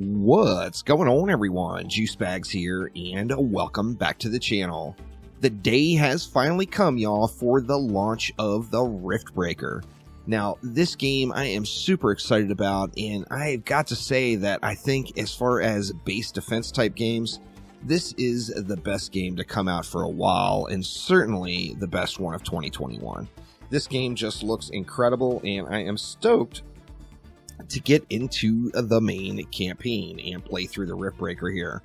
What's going on, everyone? Juicebags here, and welcome back to the channel. The day has finally come, y'all, for the launch of the Riftbreaker. Now, this game I am super excited about, and I've got to say that I think as far as base defense type games, this is the best game to come out for a while, and certainly the best one of 2021. This game just looks incredible, and I am stoked to get into the main campaign and play through the Riftbreaker here.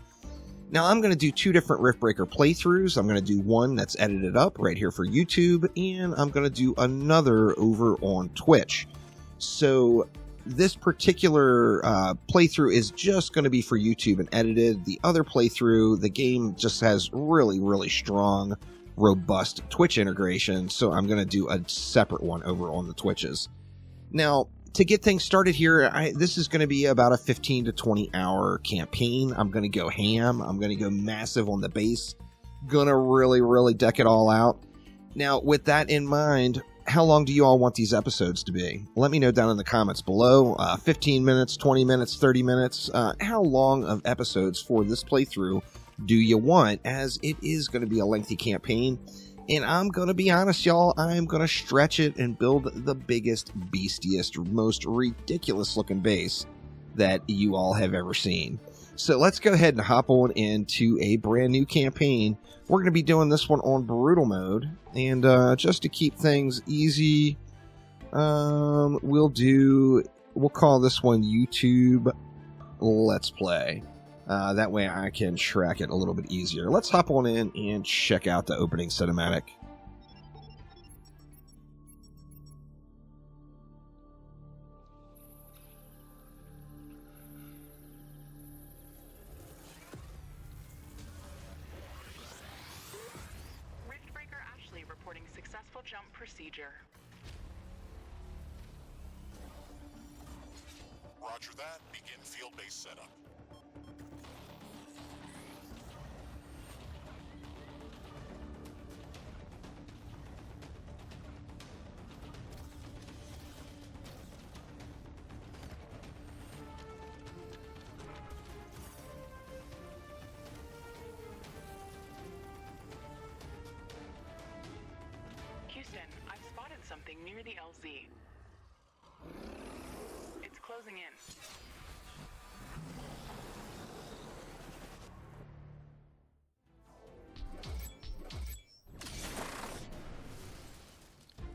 Now, I'm going to do two different Riftbreaker playthroughs. I'm going to do one that's edited up right here for YouTube, and I'm going to do another over on Twitch. So this particular playthrough is just going to be for YouTube and edited. The other playthrough, the game just has really strong, robust Twitch integration, so I'm going to do a separate one over on the Twitches. Now, to get things started here, this is going to be about a 15 to 20 hour campaign. I'm going to go ham. I'm going to go massive on the base. Going to really deck it all out. Now, with that in mind, how long do you all want these episodes to be? Let me know down in the comments below. 15 minutes, 20 minutes, 30 minutes. How long of episodes for this playthrough do you want, as it is going to be a lengthy campaign? And I'm going to be honest, y'all, I'm going to stretch it and build the biggest, beastiest, most ridiculous looking base that you all have ever seen. So let's go ahead and hop on into a brand new campaign. We're going to be doing this one on brutal mode. And just to keep things easy, we'll call this one YouTube Let's Play. That way I can track it a little bit easier. Let's hop on in and check out the opening cinematic. Riftbreaker Ashley reporting successful jump procedure. Roger that. Begin field-based setup. Houston, I've spotted something near the LZ. It's closing in.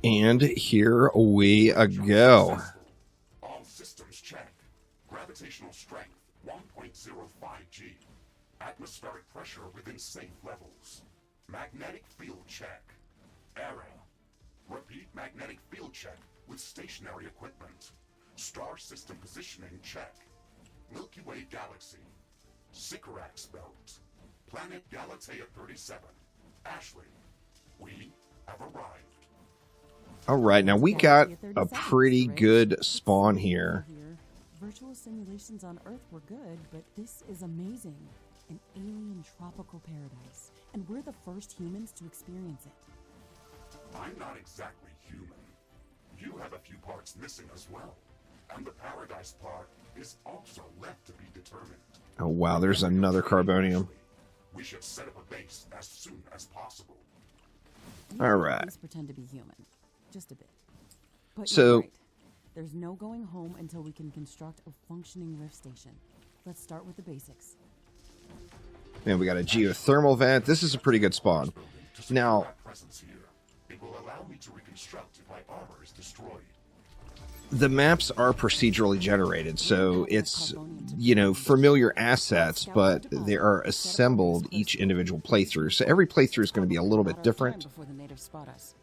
And here we go. All systems check. Gravitational strength 1.05G. Atmospheric pressure within safe levels. Magnetic field check. Error. Repeat magnetic field check with stationary equipment. Star system positioning check. Milky Way galaxy. Sycorax belt. Planet Galatea 37. Ashley, we have arrived. Alright, now we got a pretty good spawn here. Virtual simulations on Earth were good, but this is amazing. An alien tropical paradise. And we're the first humans to experience it. I'm not exactly human. You have a few parts missing as well. And the paradise part is also left to be determined. Oh wow, there's another carbonium. We should set up a base as soon as possible. Alright. Let's pretend to be human. Just a bit. But So- you're right. There's no going home until we can construct a functioning rift station. Let's start with the basics. Man, we got a geothermal vent. This is a pretty good spawn. Now, Presence here. It will allow me to reconstruct if my armor is destroyed. the maps are procedurally generated, so it's, you know, familiar assets, but they are assembled each individual playthrough. So every playthrough is going to be a little bit different. Before the natives spot us.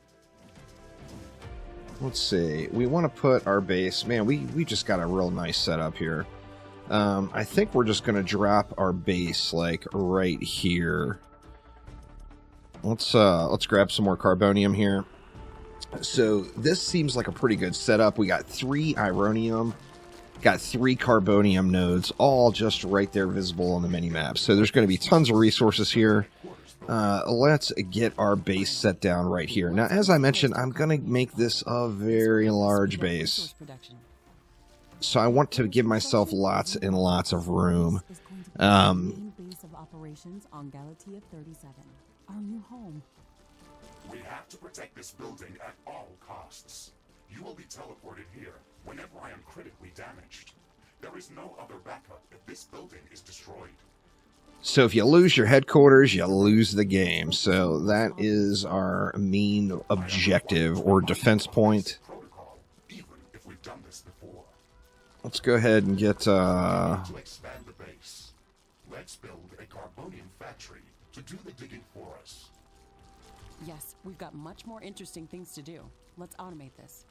Let's see. We want to put our base. Man, we just got a real nice setup here. I think we're just going to drop our base like right here. Let's grab some more carbonium here. So this seems like a pretty good setup. We got 3 ironium, got 3 carbonium nodes, all just right there visible on the mini-map. So there's going to be tons of resources here. Let's get our base set down right here. Now, as I mentioned, I'm going to make this a very large base. So I want to give myself lots and lots of room. This is going to be the main base of operations on Galatea 37, our new home. We have to protect this building at all costs. You will be teleported here whenever I am critically damaged. There is no other backup if this building is destroyed. So if you lose your headquarters, you lose the game. So that is our main objective or defense point. Protocol, even if we've done this before. Let's go ahead and get... To expand the base, let's build a carbonium factory to do the digging for us. Yes, we've got much more interesting things to do. Let's automate this.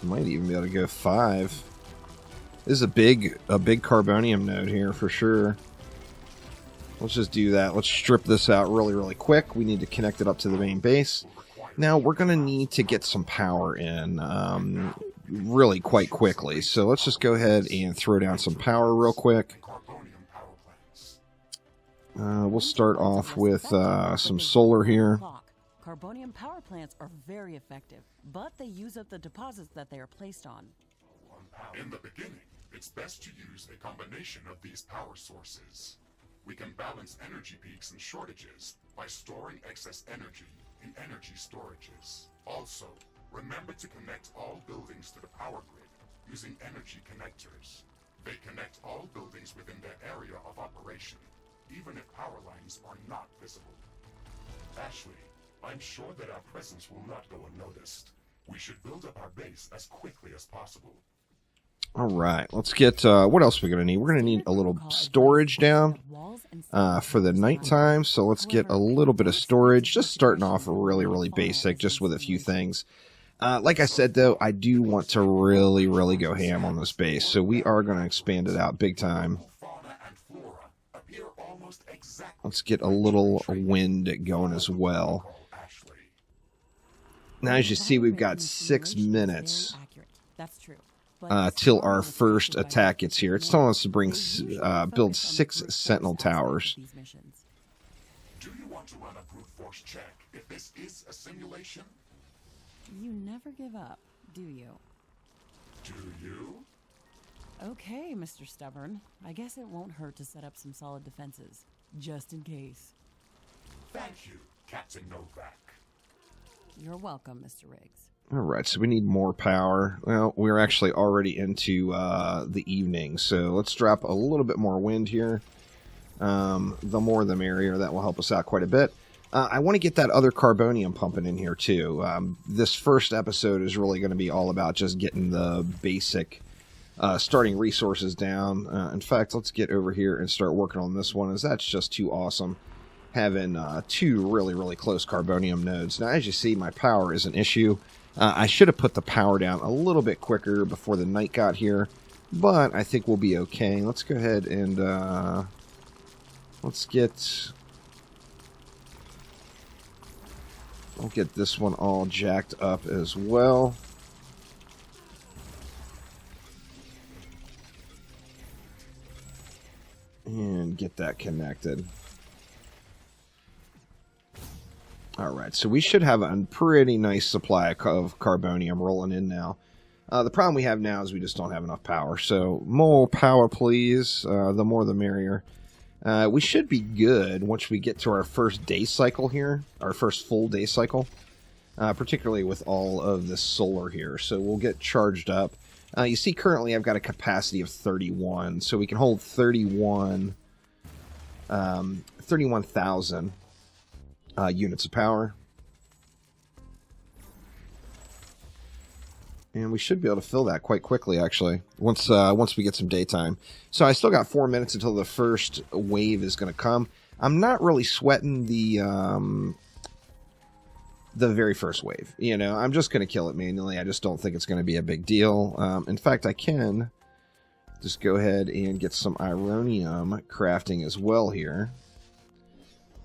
Might even be able to go 5. This is a big carbonium node here for sure. Let's just do that. Let's strip this out really quick. We need to connect it up to the main base. Now we're going to need to get some power in really quite quickly. So let's just go ahead and throw down some power real quick. Carbonium power plants. We'll start off with some solar here. Carbonium power plants are very effective, but they use up the deposits that they are placed on. In the beginning, it's best to use a combination of these power sources. We can balance energy peaks and shortages by storing excess energy in energy storages. Also, remember to connect all buildings to the power grid using energy connectors. They connect all buildings within their area of operation, even if power lines are not visible. Ashley, I'm sure that our presence will not go unnoticed. We should build up our base as quickly as possible. All right, let's get, what else are we going to need? We're going to need a little storage down for the nighttime. So let's get a little bit of storage, just starting off really basic, just with a few things. Like I said, though, I do want to really go ham on this base. So we are going to expand it out big time. Fauna and flora appear almost exactly. Let's get a little wind going as well. Ashley. Now, as you see, we've got 6 minutes That's true. till our first attack gets here. It's telling us to build 6 sentinel towers. Do you want to run a brute force check if this is a simulation? You never give up, do you? Do you? Okay, Mr. Stubborn. I guess it won't hurt to set up some solid defenses, just in case. Thank you, Captain Novak. You're welcome, Mr. Riggs. All right, so we need more power. Well, we're actually already into the evening, so let's drop a little bit more wind here. The more the merrier. That will help us out quite a bit. I want to get that other carbonium pumping in here, too. This first episode is really going to be all about just getting the basic starting resources down. In fact, let's get over here and start working on this one, as that's just too awesome, having 2 really close carbonium nodes. Now, as you see, my power is an issue. I should have put the power down a little bit quicker before the night got here, but I think we'll be okay. Let's go ahead and I'll get this one all jacked up as well. And get that connected. Alright, so we should have a pretty nice supply of carbonium rolling in now. The problem we have now is we just don't have enough power. So, more power, please. The more the merrier. We should be good once we get to our first day cycle here. Our first full day cycle. Particularly with all of this solar here. So we'll get charged up. You see, currently I've got a capacity of 31. So we can hold 31,000 units of power. And we should be able to fill that quite quickly, actually, once we get some daytime. So I still got 4 minutes until the first wave is going to come. I'm not really sweating the very first wave. You know, I'm just going to kill it manually. I just don't think it's going to be a big deal. In fact, I can just go ahead and get some ironium crafting as well here.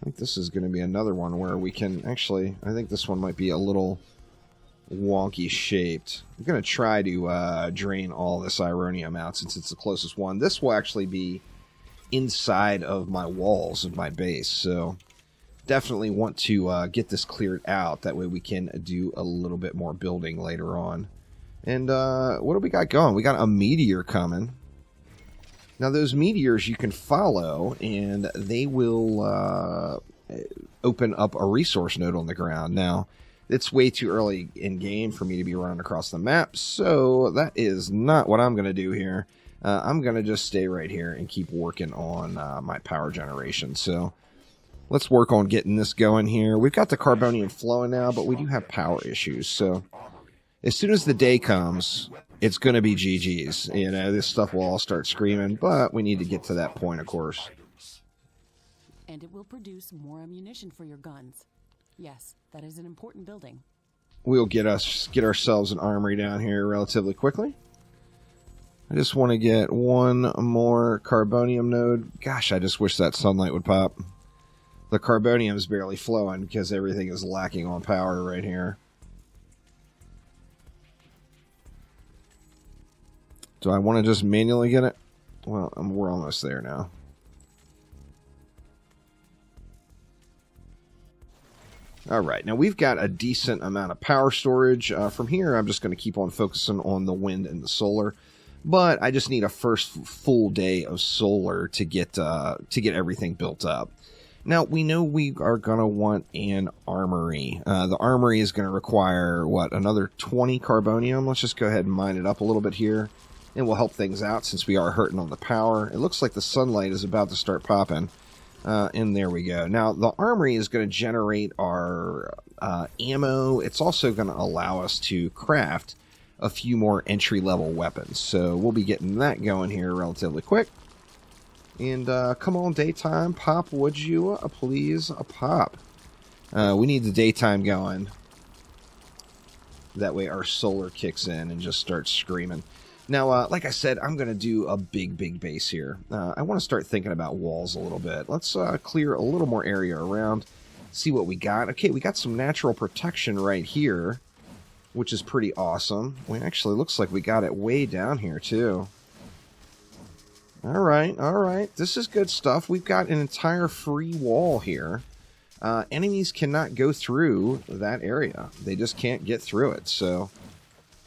I think this is going to be another one where we can actually, I think this one might be a little wonky shaped. I'm going to try to drain all this ironium out since it's the closest one. This will actually be inside of my walls of my base, so definitely want to get this cleared out. That way we can do a little bit more building later on. And what do we got going? We got a meteor coming. Now those meteors you can follow, and they will open up a resource node on the ground. Now, it's way too early in game for me to be running across the map, so that is not what I'm going to do here. I'm going to just stay right here and keep working on my power generation. So let's work on getting this going here. We've got the carbonium flowing now, but we do have power issues. So as soon as the day comes, it's going to be GG's. You know, this stuff will all start screaming, but we need to get to that point, of course. And it will produce more ammunition for your guns. Yes, that is an important building. We'll get ourselves an armory down here relatively quickly. I just want to get one more carbonium node. Gosh, I just wish that sunlight would pop. The carbonium is barely flowing because everything is lacking on power right here. Do I want to just manually get it? Well, we're almost there now. Alright, now we've got a decent amount of power storage. From here, I'm just going to keep on focusing on the wind and the solar. But I just need a first full day of solar to get everything built up. Now, we know we are going to want an armory. The armory is going to require, what, another 20 carbonium? Let's just go ahead and mine it up a little bit here. And we'll help things out since we are hurting on the power. It looks like the sunlight is about to start popping. And there we go. Now, the armory is going to generate our ammo. It's also going to allow us to craft a few more entry-level weapons. So we'll be getting that going here relatively quick. And come on, daytime, pop, would you please pop? We need the daytime going. That way our solar kicks in and just starts screaming. Now, like I said, I'm going to do a big base here. I want to start thinking about walls a little bit. Let's clear a little more area around, see what we got. Okay, we got some natural protection right here, which is pretty awesome. Well, actually, looks like we got it way down here, too. All right. This is good stuff. We've got an entire free wall here. Enemies cannot go through that area. They just can't get through it, so...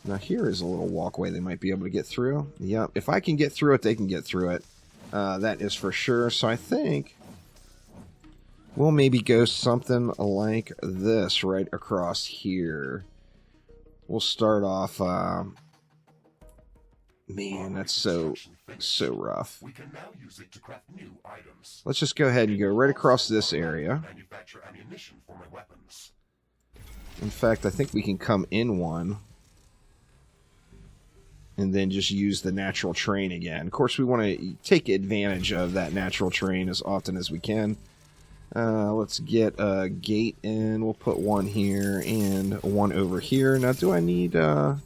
Now here is a little walkway they might be able to get through. Yep, if I can get through it, they can get through it. That is for sure. So I think we'll maybe go something like this right across here. We'll start off... man, that's so rough. We can now use it to craft new items. Let's just go ahead and go right across this area. Manufacture ammunition for my weapons. In fact, I think we can come in one. And then just use the natural terrain again. Of course, we want to take advantage of that natural terrain as often as we can. Let's get a gate in. We'll put one here and one over here. Now, do I need to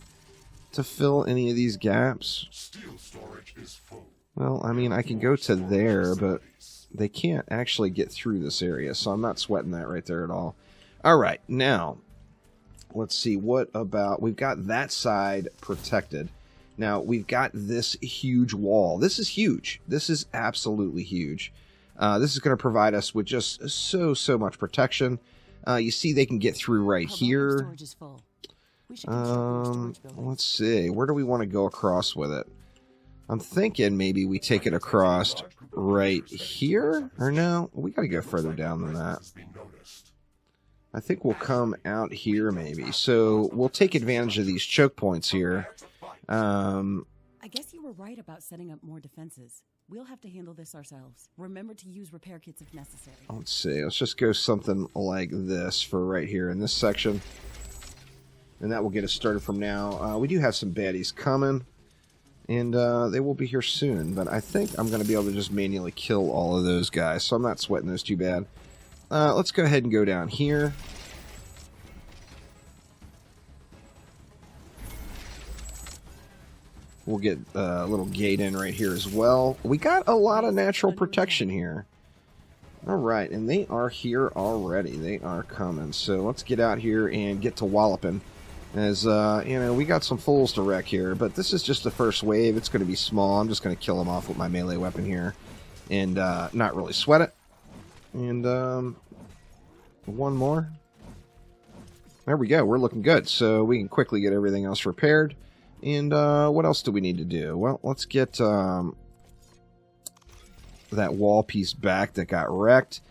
fill any of these gaps? Steel storage is full. Well, I mean, I can go to there, but they can't actually get through this area, so I'm not sweating that right there at all. All right, now, let's see. What about... We've got that side protected. Now, we've got this huge wall. This is huge. This is absolutely huge. This is going to provide us with just so much protection. You see they can get through right here. Let's see. Where do we want to go across with it? I'm thinking maybe we take it across right here? Or no? We got to go further down than that. I think we'll come out here maybe. So we'll take advantage of these choke points here. I guess you were right about setting up more defenses. We'll have to handle this ourselves. Remember to use repair kits if necessary. Let's see. Let's just go something like this for right here in this section. And that will get us started from now. We do have some baddies coming. And they will be here soon. But I think I'm going to be able to just manually kill all of those guys. So I'm not sweating those too bad. Let's go ahead and go down here. We'll get a little gate in right here as well. We got a lot of natural protection here. Alright, and they are here already. They are coming. So let's get out here and get to walloping. As, you know, we got some fools to wreck here. But this is just the first wave. It's going to be small. I'm just going to kill them off with my melee weapon here. And not really sweat it. And One more. There we go. We're looking good. So we can quickly get everything else repaired. And what else do we need to do? Well, let's get that wall piece back that got wrecked.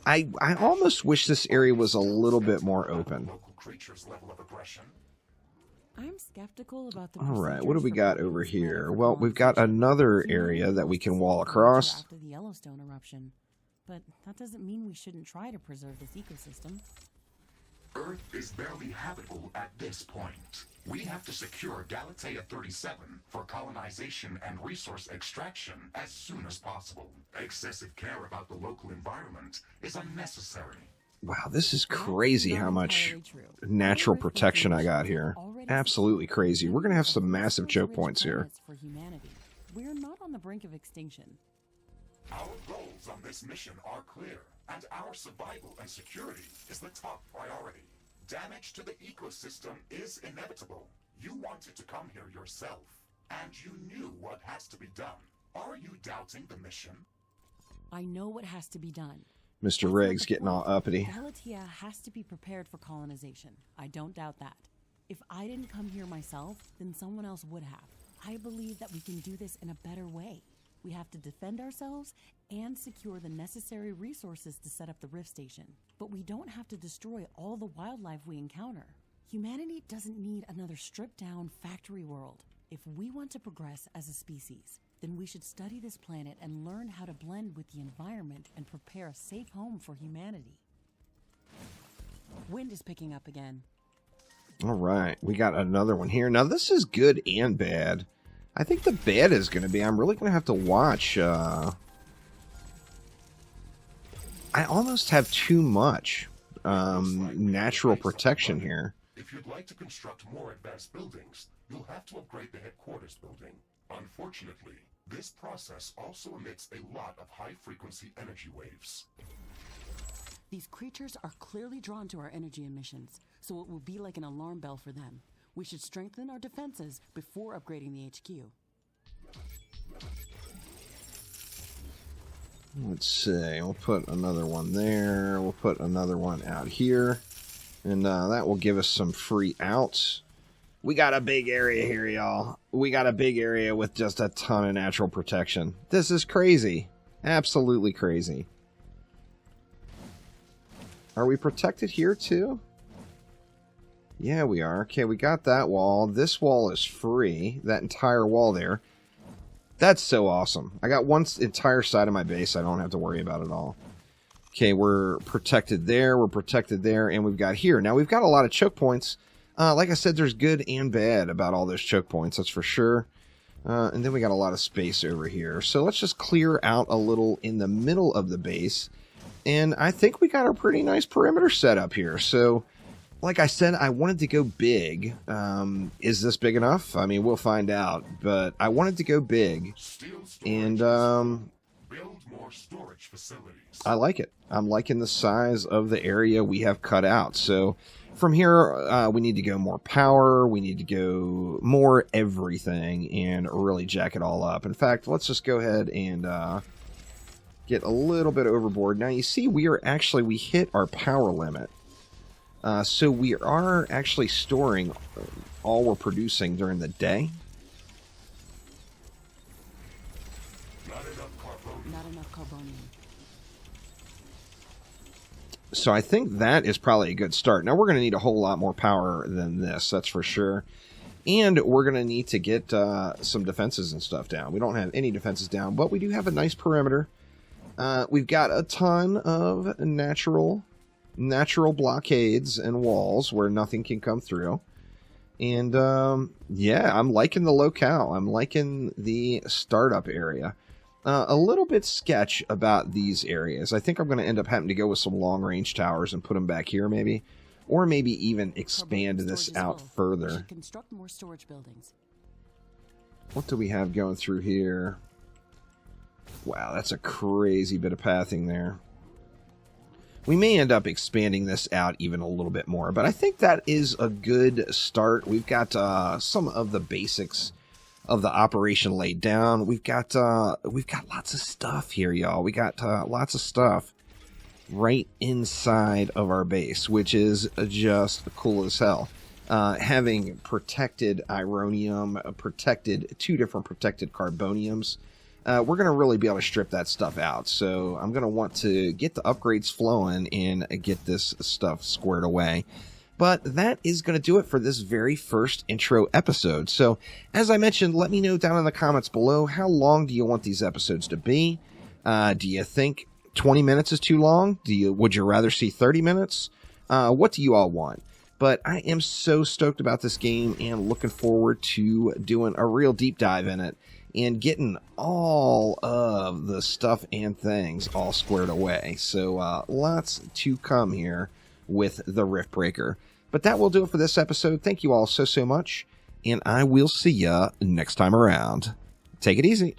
I almost wish this area was a little bit more open. I'm skeptical about the All right, what do we got over here? Well, we've got another area that we can wall across. After the Yellowstone eruption, but that doesn't mean we shouldn't try to preserve this ecosystem. Earth is barely habitable at this point. We have to secure Galatea 37 for colonization and resource extraction as soon as possible. Excessive care about the local environment is unnecessary. Wow, this is crazy how much natural protection I got here. Absolutely crazy. We're going to have some massive choke points here. We're not on the brink of extinction. Our goals on this mission are clear, and our survival and security is the top priority. Damage to the ecosystem is inevitable. You wanted to come here yourself, and you knew what has to be done. Are you doubting the mission? I know what has to be done. Mr. Riggs getting all uppity. Galatea has to be prepared for colonization. I don't doubt that. If I didn't come here myself, then someone else would have. I believe that we can do this in a better way. We have to defend ourselves and secure the necessary resources to set up the Rift Station. But we don't have to destroy all the wildlife we encounter. Humanity doesn't need another stripped-down factory world. If we want to progress as a species, then we should study this planet and learn how to blend with the environment and prepare a safe home for humanity. Wind is picking up again. All right, we got another one here. Now, this is good and bad. I think the bad is going to be, I'm really going to have to watch. I almost have too much natural protection here. If you'd like to construct more advanced buildings, you'll have to upgrade the headquarters building. Unfortunately, this process also emits a lot of high-frequency energy waves. These creatures are clearly drawn to our energy emissions, so it will be like an alarm bell for them. We should strengthen our defenses before upgrading the HQ. Let's see. We'll put another one there. We'll put another one out here. And that will give us some free outs. We got a big area here, y'all. We got a big area with just a ton of natural protection. This is crazy. Absolutely crazy. Are we protected here too? Yeah, we are. Okay, we got that wall. This wall is free. That entire wall there. That's so awesome. I got one entire side of my base I don't have to worry about at all. Okay, we're protected there. We're protected there. And we've got here. Now, we've got a lot of choke points. Like I said, there's good and bad about all those choke points. That's for sure. And then we got a lot of space over here. So let's just clear out a little in the middle of the base. And I think we got a pretty nice perimeter set up here. So, like I said, I wanted to go big. Is this big enough? I mean, we'll find out. But I wanted to go big. And build more storage facilities. I like it. I'm liking the size of the area we have cut out. So from here, we need to go more power. We need to go more everything and really jack it all up. In fact, let's just go ahead and get a little bit overboard. Now, you see, we hit our power limit. So we are actually storing all we're producing during the day. Not enough carbonium. So I think that is probably a good start. Now, we're going to need a whole lot more power than this, that's for sure. And we're going to need to get some defenses and stuff down. We don't have any defenses down, but we do have a nice perimeter. We've got a ton of natural blockades and walls where nothing can come through. And, yeah, I'm liking the locale. I'm liking the startup area. A little bit sketch about these areas. I think I'm going to end up having to go with some long-range towers and put them back here, maybe. Or maybe even expand this out further. Construct more storage buildings. What do we have going through here? Wow, that's a crazy bit of pathing there. We may end up expanding this out even a little bit more, but I think that is a good start. We've got some of the basics of the operation laid down. We've got lots of stuff here, y'all. We got lots of stuff. right inside of our base, which is just cool as hell. Having protected Ironium, two different protected Carboniums, we're going to really be able to strip that stuff out. So I'm going to want to get the upgrades flowing and get this stuff squared away. But that is going to do it for this very first intro episode. So as I mentioned, let me know down in the comments below, how long do you want these episodes to be? Do you think 20 minutes is too long? Would you rather see 30 minutes? What do you all want? But I am so stoked about this game and looking forward to doing a real deep dive in it and getting all of the stuff and things all squared away. So lots to come here with the Riftbreaker. But that will do it for this episode. Thank you all so much, and I will see ya next time around. Take it easy.